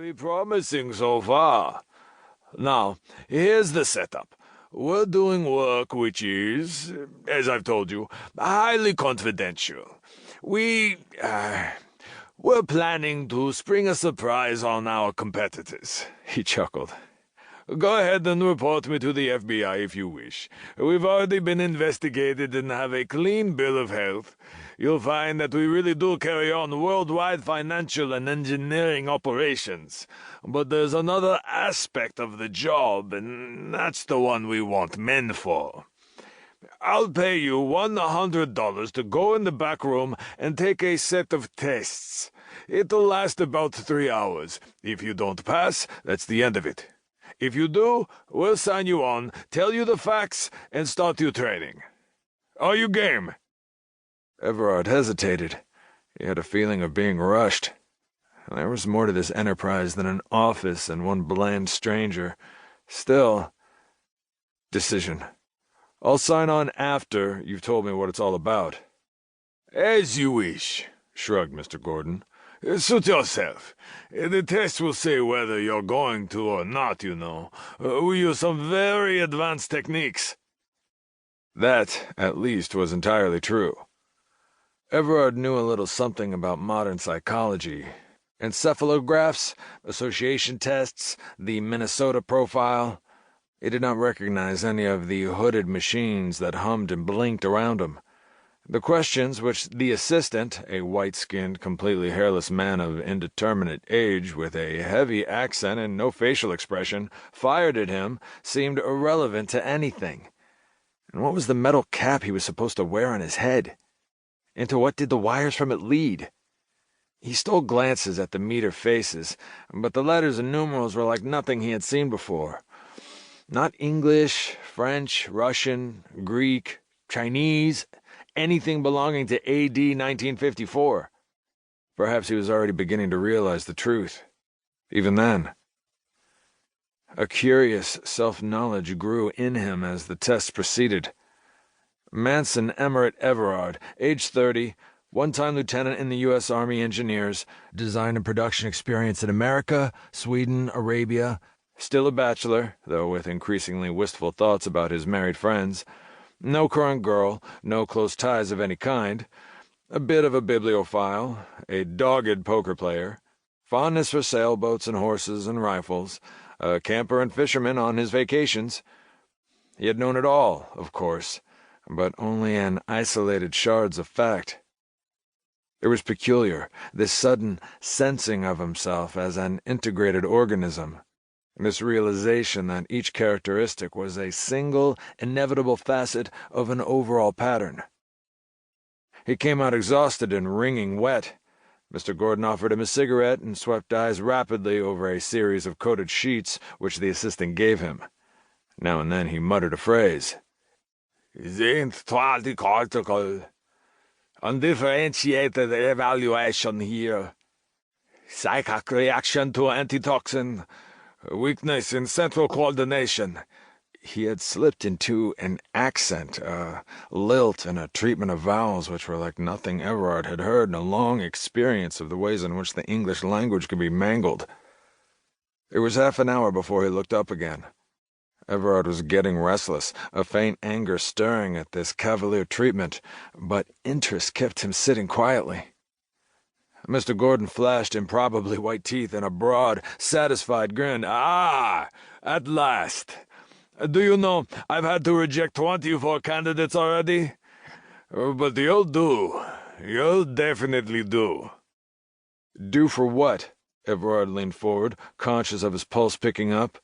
Very promising so far. Now, here's the setup. We're doing work which is, as I've told you, highly confidential. We're planning to spring a surprise on our competitors. He chuckled. Go ahead and report me to the FBI if you wish. We've already been investigated and have a clean bill of health. You'll find that we really do carry on worldwide financial and engineering operations. But there's another aspect of the job, and that's the one we want men for. I'll pay you $100 to go in the back room and take a set of tests. It'll last about 3 hours. If you don't pass, that's the end of it. If you do, we'll sign you on, tell you the facts, and start you training. Are you game? Everard hesitated. He had a feeling of being rushed. There was more to this enterprise than an office and one bland stranger. Still, decision. I'll sign on after you've told me what it's all about. As you wish, shrugged Mr. Gordon. Suit yourself. The test will say whether you're going to or not, you know. We use some very advanced techniques. That, at least, was entirely true. Everard knew a little something about modern psychology. Encephalographs, association tests, the Minnesota profile. He did not recognize any of the hooded machines that hummed and blinked around him. The questions which the assistant, a white-skinned, completely hairless man of indeterminate age with a heavy accent and no facial expression, fired at him, seemed irrelevant to anything. And what was the metal cap he was supposed to wear on his head? Into what did the wires from it lead? He stole glances at the meter faces, but the letters and numerals were like nothing he had seen before. Not English, French, Russian, Greek, Chinese, anything belonging to A.D. 1954. Perhaps he was already beginning to realize the truth. Even then. A curious self-knowledge grew in him as the tests proceeded. Manse Everard, age 30, one-time lieutenant in the U.S. Army Engineers, design and production experience in America, Sweden, Arabia, still a bachelor, though with increasingly wistful thoughts about his married friends. No current girl, no close ties of any kind, a bit of a bibliophile, a dogged poker player, fondness for sailboats and horses and rifles, a camper and fisherman on his vacations. He had known it all, of course, but only in isolated shards of fact. It was peculiar, this sudden sensing of himself as an integrated organism. This realization that each characteristic was a single, inevitable facet of an overall pattern. He came out exhausted and wringing wet. Mr. Gordon offered him a cigarette and swept eyes rapidly over a series of coded sheets which the assistant gave him. Now and then he muttered a phrase. "Synthetic undifferentiated evaluation here. Psychic reaction to antitoxin. Weakness in central coordination." He had slipped into an accent, a lilt, and a treatment of vowels which were like nothing Everard had heard in a long experience of the ways in which the English language could be mangled. It was half an hour before he looked up again. Everard was getting restless, a faint anger stirring at this cavalier treatment, but interest kept him sitting quietly. Mr. Gordon flashed improbably white teeth and a broad, satisfied grin. "Ah, at last. Do you know, I've had to reject 24 candidates already? But you'll do. You'll definitely do." "Do for what?" Everard leaned forward, conscious of his pulse picking up.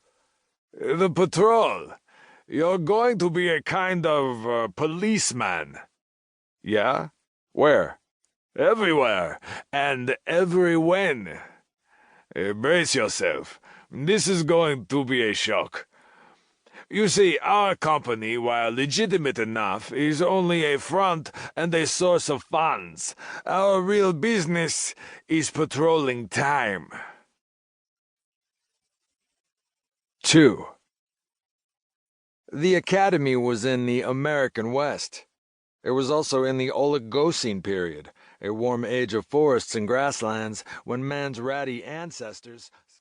"The patrol. You're going to be a kind of policeman." "Yeah? Where?" "Everywhere, and everywhen. Brace yourself. This is going to be a shock. You see, our company, while legitimate enough, is only a front and a source of funds. Our real business is patrolling time." 2. The Academy was in the American West. It was also in the Oligocene period, a warm age of forests and grasslands when man's ratty ancestors